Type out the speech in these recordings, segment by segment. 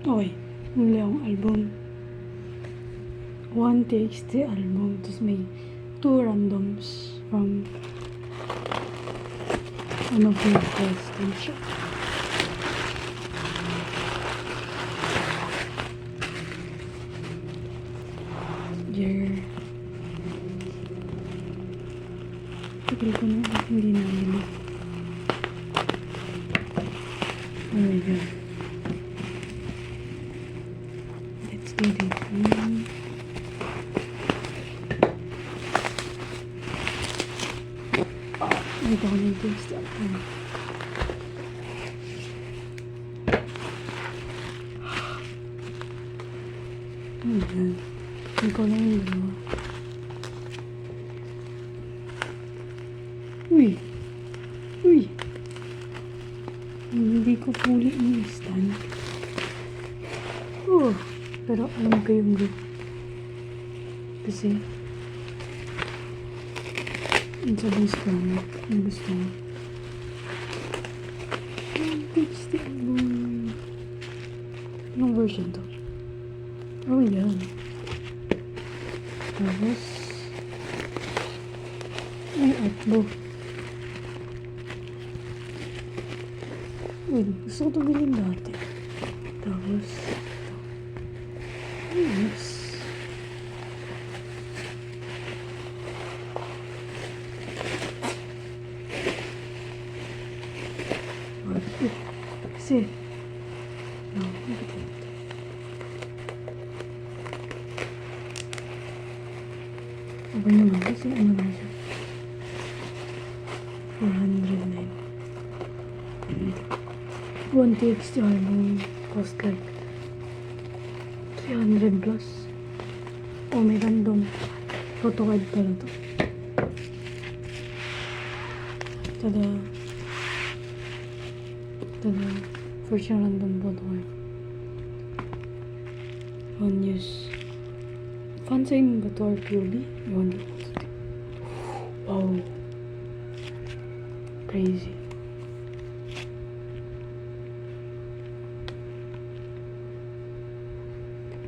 Okay, muli akong album. 1TXT album. Tapos may 2 randoms from one of your station. Year. Tagal ko na hindi nabili. Oh my god. Let's do this. Ito ko ng text ako. Oh my god. Hindi ko lang yung dalawa. Uy! Uy! Hindi ko fully understand. Oh! Pero alam ko yung group. Kasi ang sabi ko ang gusto mo. Text the album. Anong version to? Oh my god. Tapos ay artbook. Uy, gusto ko ito bilhin dati. Tapos yes. Kasi no, bakit ito? Open naman kasi ano na siya 409 1TXT album cost like 300 plus. Oh, may random photo card pala to. Tada. First yung random photo card. On use. Fansign ba to or POV? Yun. Wow. Crazy.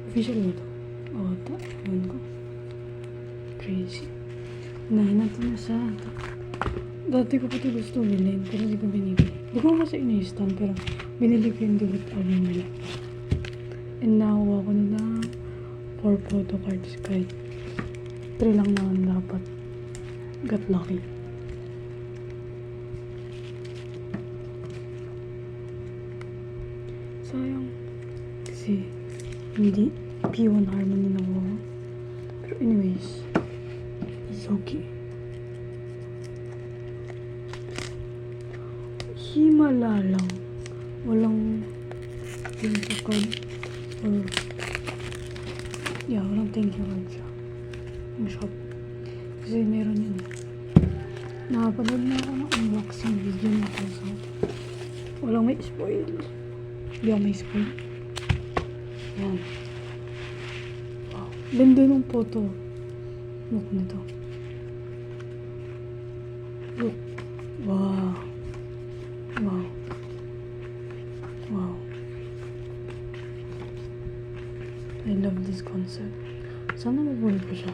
Official ba to? Oo, yun ko. Crazy. Unahin natin na sa ito. Dati ko pa ito gusto bilhin, pero hindi ko binibili. Hindi ko kasi ina-stand, pero binili ko yung debut album nila. And nakuha ko nila 4 photo cards, kahit 3 lang naman dapat. Got lucky. Sayang. Kasi hindi P1 Harmony nakuha ko. Pero anyways, it's okay. Himala lang. Walang thank you card. Or yeah, walang thank you card siya. Yung shop. Kasi meron yun. Nakapanood na ako ng unboxing video na ako. So, walang may spoil. Hindi ako may spoil. Yan. Wow. Ganda ng photo. Look nito. Look. Wow. Wow. Wow. I love this concept. Sana mabuhay pa siya.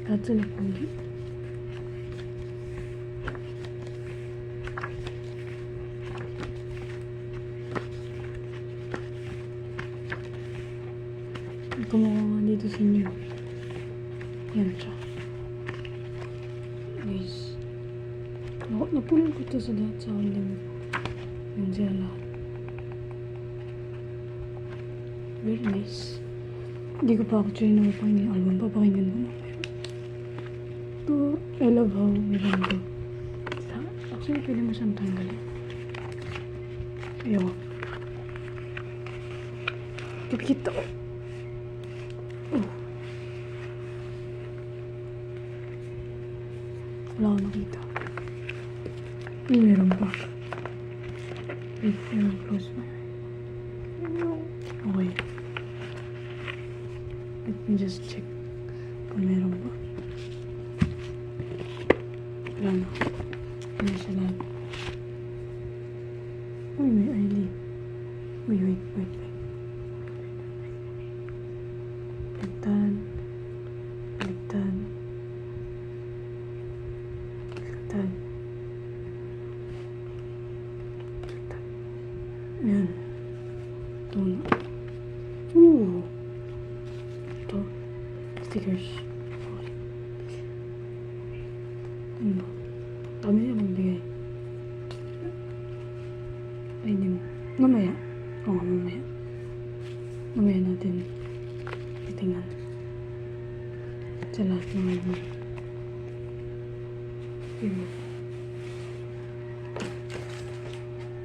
That's a pogi. Kumuha nga dito sa inyo. Yan siya. Guys. Napunan ko ito sa lahat sa akin. Yan sila lahat. Very nice. Hindi ko pa actually napapakinggan yung album. Papakinggan ko na. Ito, I love how may rando. Actually, pwede mo siyang tanggalin. Ayaw. Kipikita ko. Oh. Wala ko nakita. Meron pa. Wait, meron close pa. Okay. Let me just check kung meron pa. Wala na. Ano siya lahat. Uy, may Ailey. Uy, wait. Baliktad. Baliktad. Baliktad. Baliktad. Yan. Ito na. Ito. Stickers. Okay. Ano? Dami niya magbigay. Ay, hindi mo. Mamaya. Oo, mamaya. Mamaya natin titingnan sa lahat ng album. Pero,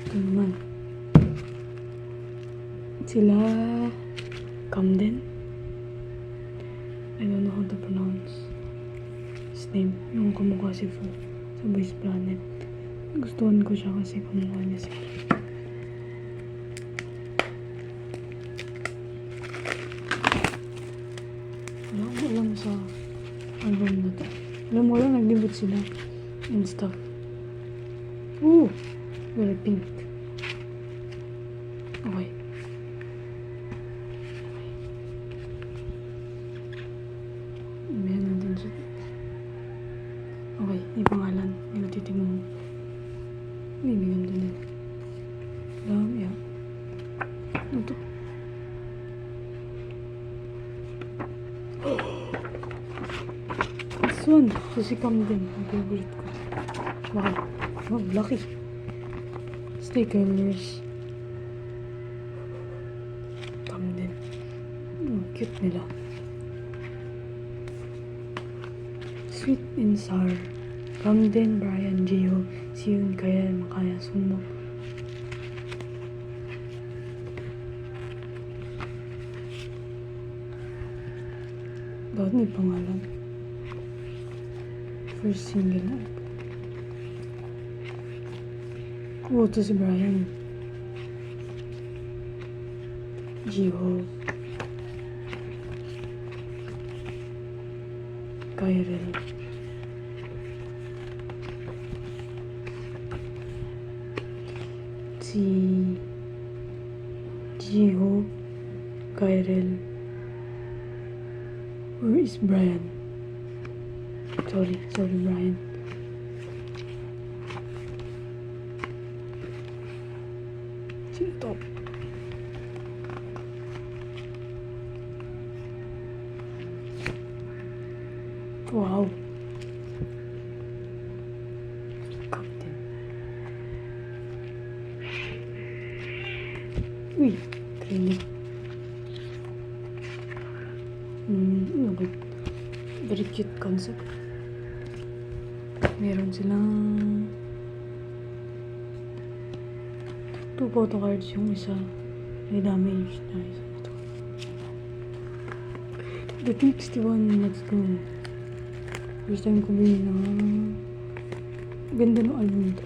ito naman. Sila Camden. I don't know how to pronounce his name. Yung kumukha si Fu sa Boys Planet. Gustuhan ko siya kasi kumukha niya si Fu. Wala akong alam sa album na to. Alam mo lang, nag-debut sila and stuff. Ooh! Very pink. Okay. Ayan natin siya. Okay, may pangalan. May natitignan mo. May ganda din. Alam, yeah. Ano to? This one. So si Camden. Ang favorite ko. Wow. Oh, lucky. Stickers. Camden. Cute nila. Sweet and sour. Camden, Brian, Gio, Siyun, Kaya, Makaya, Sumo. Bakit may pangalan? First single na. Oh, ito si Brian. Gio. Kyrel. Si Gio, Kyrel. Where is Brian? Sorry, Brian. Sino to? Wow. Captain. Uy, training. Okay. Very cute concept. Meron silang 2 photo cards, yung isa may damage na isa ito. The Pink 61, let's go. First time ko bilhin na ganda ng album to.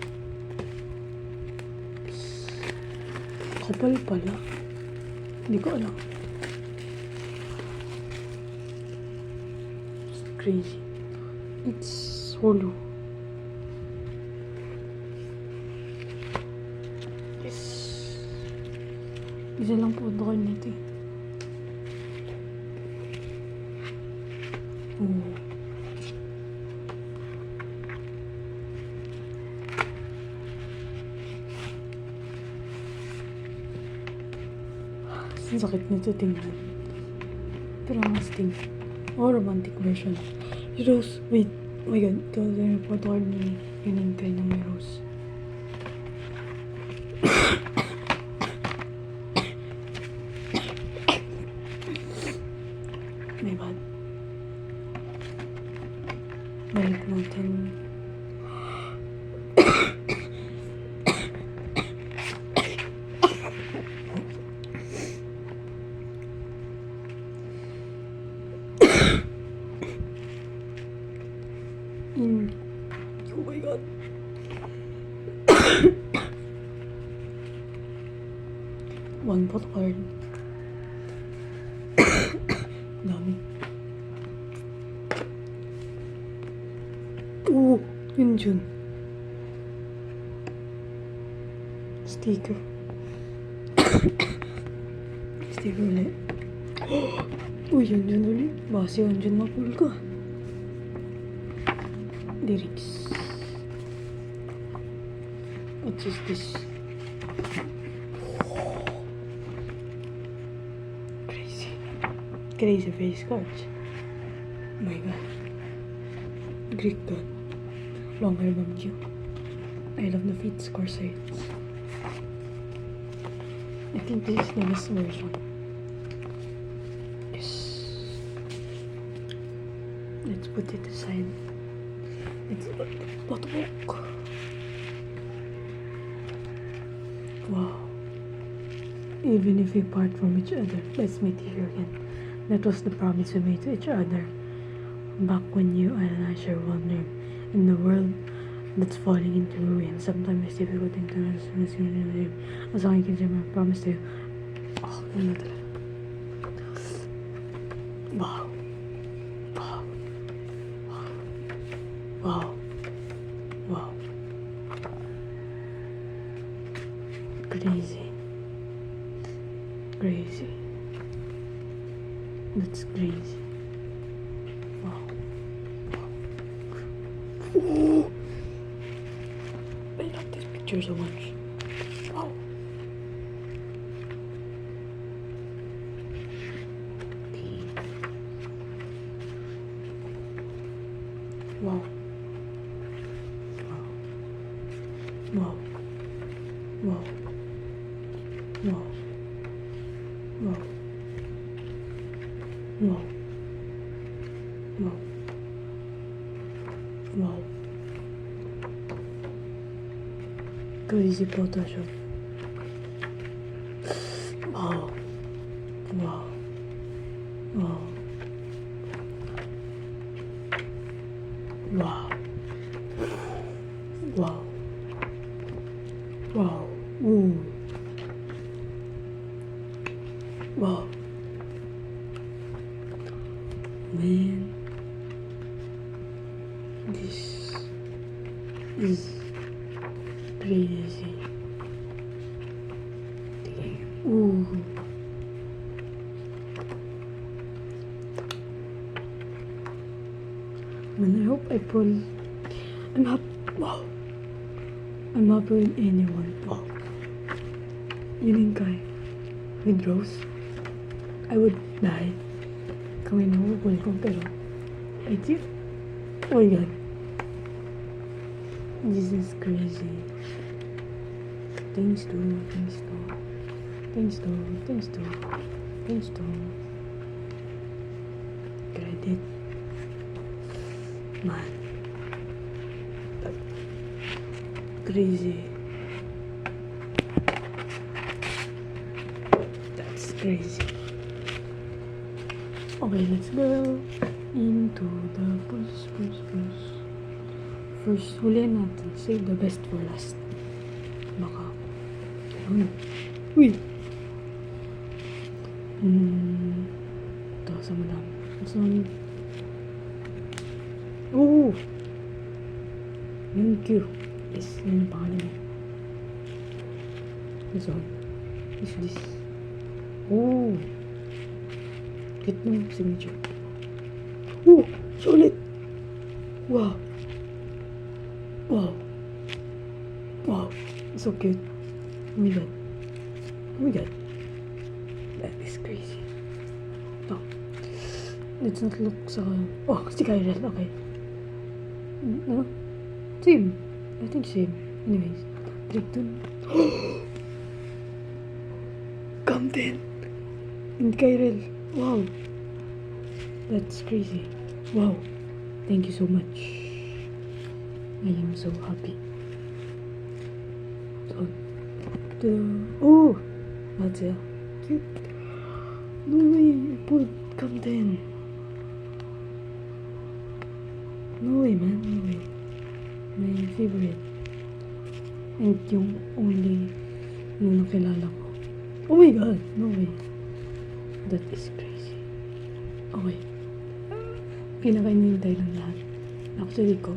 Kapal pala. Hindi ko alam. It's crazy. It's solo. Yes. Isa lang po doon nito eh. Oh. Ang sakit nito tingnan. Pero mas ting. Oh, romantic version. Rose, wait. Oh my god, ito yung photo card ni Hinintay na may rose. May bad. Balik natin. Oh my god. One pot card. Dami. Oh, yun. Sticker. Sticker ulit. Uy, yun ulit. Base yun dyan mapul ka. Lyrics. What is this? Crazy face cards. Oh my god. Greek god. Long hair barbecue. I love the feet corsets. I think this is the best version. Yes. Let's put it aside. Let's put the book. Wow. Even if we part from each other, let's meet here again. That was the promise we made to each other. Back when you and I share one name in the world that's falling into ruin. Sometimes it's difficult to understand. As long as I can say my promise to you. Oh, ano talaga. Wow. Wow. Wow. Wow. Crazy. Crazy. That's crazy. Wow. Ooh. I love this picture so much. Wow. Wow. Wow. Wow. Wow. Wow. Wow. Wow. Wow. Crazy Photoshop. Wow. Wow. Wow. Wow. Wow. Wow. Ooh. Wow. Man, this is crazy. Ooh. Man, I hope I pull. I'm happy. Wow. I'm happy with anyone. Wow. Yun yung guy. With Rose. I would die. Kung inuupol ko, pero I think, oh my god, this is crazy. Thanks to credit, man, crazy, that's crazy. Okay, let's go into the pulse. First, huliin natin. Save the best for last. Baka. Ayun. Uy! Ito, sa madami. Oh! Thank you. Yes, yun yung pangalan mo. This one. This. Oh! Get no signature. Oh, solid. Wow. It's so cute. Oh my god. That is crazy. Oh. Let's not look sa... Oh, si Kyrell. Okay. No? Same. I think same. Anyways. Drigton. Camden. And Kyrell. Wow. That's crazy. Wow. Thank you so much. I am so happy. So, oh! That's it. Cute. No way. I pulled Camden. No way, man. No way. My favorite. And yung only yung nakilala ko. Oh my god. No way. That is crazy. Okay. Pinaka-inintay ng lahat. Actually ko.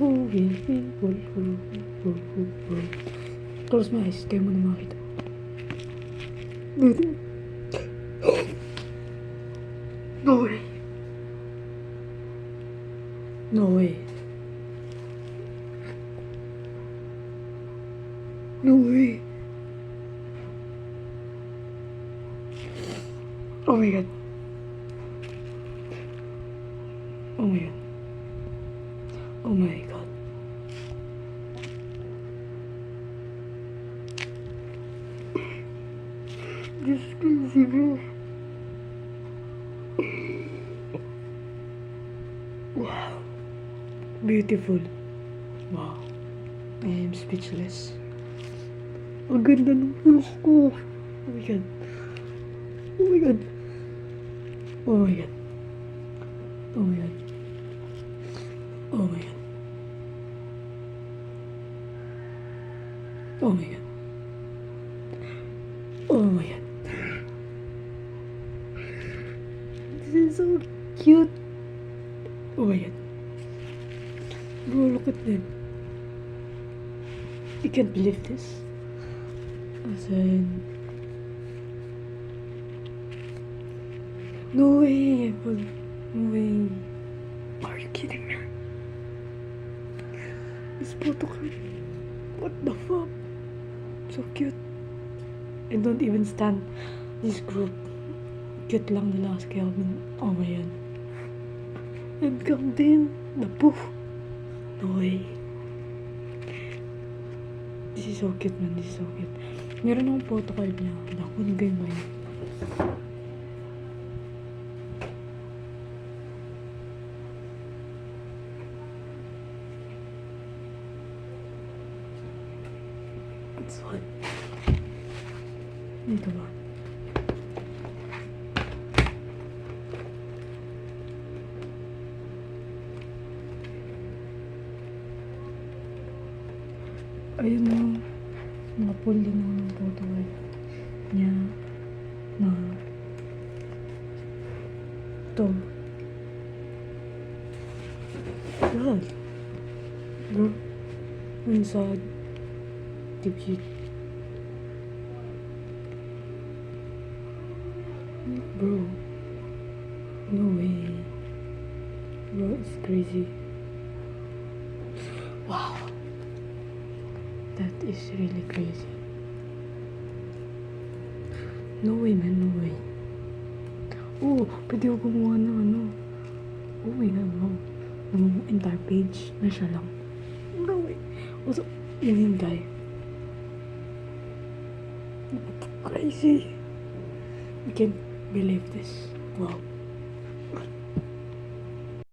Who will. Close my eyes. Kayo mo na makita. No way. No way. No way. Oh my god. Oh my god. Oh my god. This is crazy, bro. Wow. Beautiful. Wow. I am speechless. Ang ganda ng pulse ko. Oh my god. Oh my god. Oh my god. Oh my god. Oh my god. Oh my god. Oh my god. This is so cute. Oh my god. Bro, look at them. You can't believe this. As in... No way, Apple. No way. Are you kidding me? This photocard. What the fuck? So cute. I don't even stand this group. Cute lang nila si Kelvin. Oh my god. And come din. The poof. No way. This is so cute, man. This is so cute. Meron akong photocard niya. Nakon kayo ba yun? It's what? Dito ba? Ayun na. Nakapull din ako ng photocard niya na ito. God. Bro. Ang sad. Cute. Bro. No way. Bro, it's crazy. Wow. That is really crazy. No way, man. No way. Oh, pwede ko gumawa ng ano. Oh my god, bro. Ng entire page na siya lang. No way. Also, yun yung guy. Crazy. I can't believe this. Wow.